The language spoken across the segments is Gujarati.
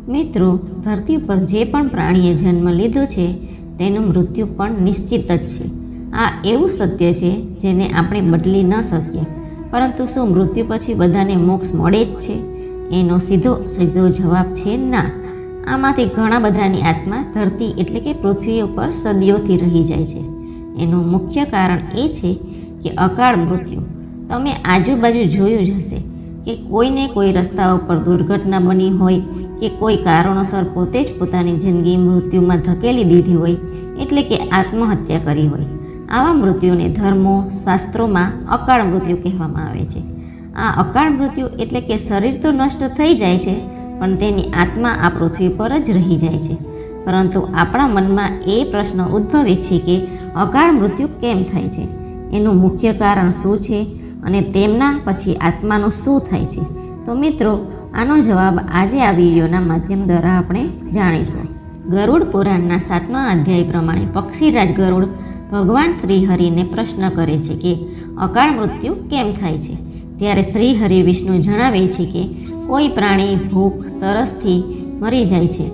મિત્રો, ધરતી પર જે પણ પ્રાણીએ જન્મ લીધો છે તેનું મૃત્યુ પણ નિશ્ચિત જ છે. આ એવું સત્ય છે જેને આપણે બદલી ન શકીએ. પરંતુ શું મૃત્યુ પછી બધાને મોક્ષ મળે જ છે? એનો સીધો જવાબ છે ના. આમાંથી ઘણા બધાની આત્મા ધરતી એટલે કે પૃથ્વી ઉપર સદીઓથી રહી જાય છે. એનું મુખ્ય કારણ એ છે કે અકાળ મૃત્યુ. તમે આજુબાજુ જોયું જ હશે કે કોઈને કોઈ રસ્તા ઉપર દુર્ઘટના બની હોય કે કોઈ કારણોસર પોતે જ પોતાની જિંદગી મૃત્યુમાં ધકેલી દીધી હોય, એટલે કે આત્મહત્યા કરી હોય. આવા મૃત્યુને ધર્મો, શાસ્ત્રોમાં અકાળ મૃત્યુ કહેવામાં આવે છે. આ અકાળ મૃત્યુ એટલે કે શરીર તો નષ્ટ થઈ જાય છે, પણ તેની આત્મા આ પૃથ્વી પર જ રહી જાય છે. પરંતુ આપણા મનમાં એ પ્રશ્ન ઉદ્ભવે છે કે અકાળ મૃત્યુ કેમ થાય છે, એનું મુખ્ય કારણ શું છે અને તેમના પછી આત્માનું શું થાય છે? તો મિત્રો, આનો જવાબ આજે આ વિડીયોના માધ્યમ દ્વારા આપણે જાણીશું. ગરુડ પુરાણના 7મા અધ્યાય પ્રમાણે પક્ષીરાજ ગરુડ ભગવાન શ્રીહરિને પ્રશ્ન કરે છે કે અકાળ મૃત્યુ કેમ થાય છે. ત્યારે શ્રીહરિ વિષ્ણુ જણાવે છે કે કોઈ પ્રાણી ભૂખ, તરસથી મરી જાય છે,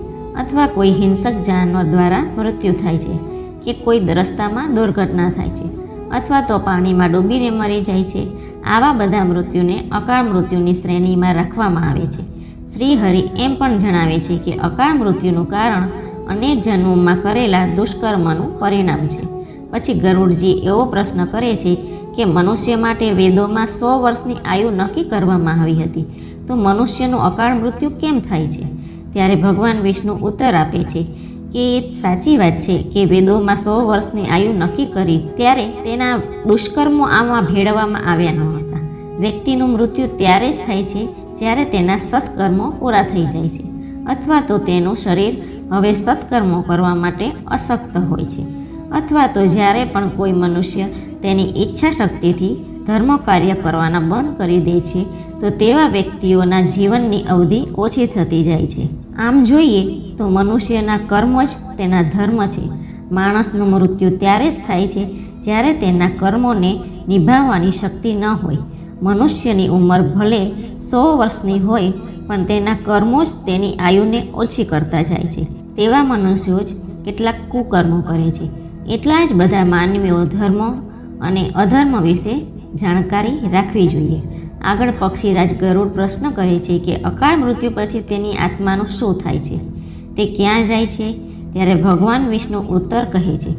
અથવા કોઈ હિંસક જાનવર દ્વારા મૃત્યુ થાય છે, કે કોઈ રસ્તામાં દુર્ઘટના થાય છે, અથવા તો પાણીમાં ડૂબીને મરી જાય છે. આવા બધા મૃત્યુને અકાળ મૃત્યુની શ્રેણીમાં રાખવામાં આવે છે. શ્રીહરિ એમ પણ જણાવે છે કે અકાળ મૃત્યુનું કારણ અનેક જન્મોમાં કરેલા દુષ્કર્મનું પરિણામ છે. પછી ગરુડજી એવો પ્રશ્ન કરે છે કે મનુષ્ય માટે વેદોમાં 100 વર્ષની આયુ નક્કી કરવામાં આવી હતી, તો મનુષ્યનું અકાળ મૃત્યુ કેમ થાય છે? ત્યારે ભગવાન વિષ્ણુ ઉત્તર આપે છે કે એ સાચી વાત છે કે વેદોમાં 100 વર્ષની આયુ નક્કી કરી ત્યારે તેના દુષ્કર્મો આમાં ભેળવવામાં આવ્યા ન હતા. વ્યક્તિનું મૃત્યુ ત્યારે જ થાય છે જ્યારે તેના સત્કર્મો પૂરા થઈ જાય છે, અથવા તો તેનું શરીર હવે સત્કર્મો કરવા માટે અશક્ત હોય છે, અથવા તો જ્યારે પણ કોઈ મનુષ્ય તેની ઈચ્છા શક્તિથી ધર્મ કાર્ય કરવાના બંધ કરી દે છે, તો તેવા વ્યક્તિઓના જીવનની અવધિ ઓછી થતી જાય છે. આમ જોઈએ તો મનુષ્યના કર્મ જ તેના ધર્મ છે. માણસનું મૃત્યુ ત્યારે જ થાય છે જ્યારે તેના કર્મોને નિભાવવાની શક્તિ ન હોય. મનુષ્યની ઉંમર ભલે 100 વર્ષની હોય, પણ તેના કર્મો જ તેની આયુને ઓછી કરતા જાય છે. તેવા મનુષ્યો જ કેટલાક કુકર્મો કરે છે. એટલા જ બધા માનવીઓ ધર્મ અને અધર્મ વિશે જાણકારી રાખવી જોઈએ. આગળ પક્ષીરાજ ગરુડ પ્રશ્ન કરે છે કે અકાળ મૃત્યુ પછી તેની આત્માનું શું થાય છે, તે ક્યાં જાય છે? ત્યારે ભગવાન વિષ્ણુ ઉત્તર કહે છે,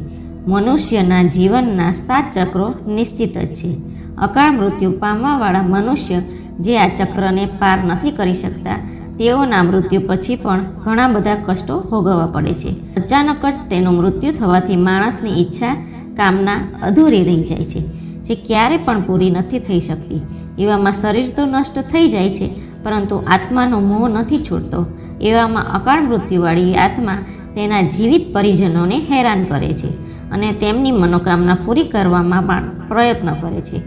મનુષ્યના જીવનના 7 ચક્રો નિશ્ચિત જ છે. અકાળ મૃત્યુ પામવાવાળા મનુષ્ય જે આ ચક્રને પાર નથી કરી શકતા, તેઓના મૃત્યુ પછી પણ ઘણા બધા કષ્ટો ભોગવવા પડે છે. અચાનક જ તેનું મૃત્યુ થવાથી માણસની ઈચ્છા, કામના અધૂરી રહી જાય છે, જે ક્યારે પણ પૂરી નથી થઈ શકતી. એવામાં શરીર તો નષ્ટ થઈ જાય છે, પરંતુ આત્માનો મોહ નથી છૂટતો. એવામાં અકાળ મૃત્યુવાળી આત્મા તેના જીવિત પરિજનોને હેરાન કરે છે અને તેમની મનોકામના પૂરી કરવામાં પણ પ્રયત્ન કરે છે.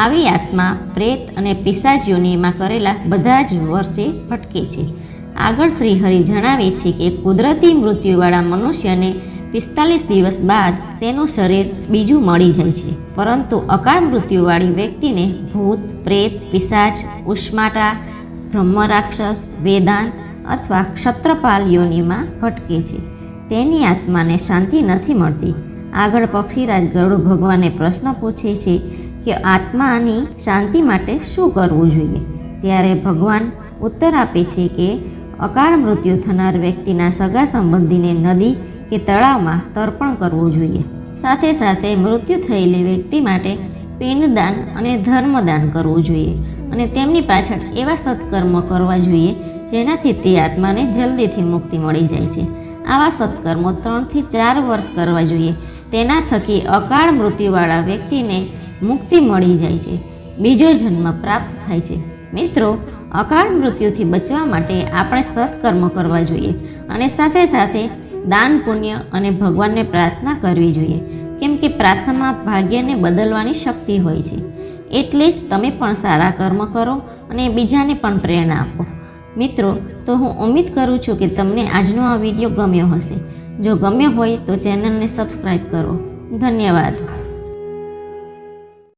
આવી આત્મા પ્રેત અને પિશાચ યોનિમાં કરેલા બધા જ વર્ષે ભટકે છે. આગળ શ્રીહરિ જણાવે છે કે કુદરતી મૃત્યુવાળા મનુષ્યને 45 દિવસ બાદ તેનું શરીર બીજું મળી જાય છે, પરંતુ અકાળ મૃત્યુવાળી વ્યક્તિને ભૂત, પ્રેત, પિશાચ, ઉષ્માટા, બ્રહ્મરાક્ષસ, વેદાંત અથવા ક્ષત્રપાલ યોનિમાં ભટકે છે. તેની આત્માને શાંતિ નથી મળતી. આગળ પક્ષીરાજ ગરુડ ભગવાનને પ્રશ્ન પૂછે છે કે આત્માની શાંતિ માટે શું કરવું જોઈએ? ત્યારે ભગવાન ઉત્તર આપે છે કે અકાળ મૃત્યુ થનાર વ્યક્તિના સગા સંબંધીને નદી કે તળાવમાં તર્પણ કરવું જોઈએ. સાથે સાથે મૃત્યુ થયેલી વ્યક્તિ માટે પિંડદાન અને ધર્મદાન કરવું જોઈએ, અને તેમની પાછળ એવા સત્કર્મ કરવા જોઈએ જેનાથી તે આત્માને જલ્દીથી મુક્તિ મળી જાય છે. આવા સત્કર્મો 3 થી 4 વર્ષ કરવા જોઈએ. તેના થકી અકાળ મૃત્યુવાળા વ્યક્તિને મુક્તિ મળી જાય છે, બીજો જન્મ પ્રાપ્ત થાય છે. મિત્રો, અકાળ મૃત્યુથી બચવા માટે આપણે સત્કર્મ કરવા જોઈએ, અને સાથે સાથે દાન, પુણ્ય અને ભગવાનને પ્રાર્થના કરવી જોઈએ, કેમ કે પ્રાર્થનામાં ભાગ્યને બદલવાની શક્તિ હોય છે. એટલે જ તમે પણ સારા કર્મ કરો અને બીજાને પણ પ્રેરણા આપો. મિત્રો, તો હું ઉમ્મીદ કરું છું કે તમને આજનો આ વિડીયો ગમ્યો હશે. જો ગમ્યો હોય તો ચેનલને સબસ્ક્રાઈબ કરો. ધન્યવાદ.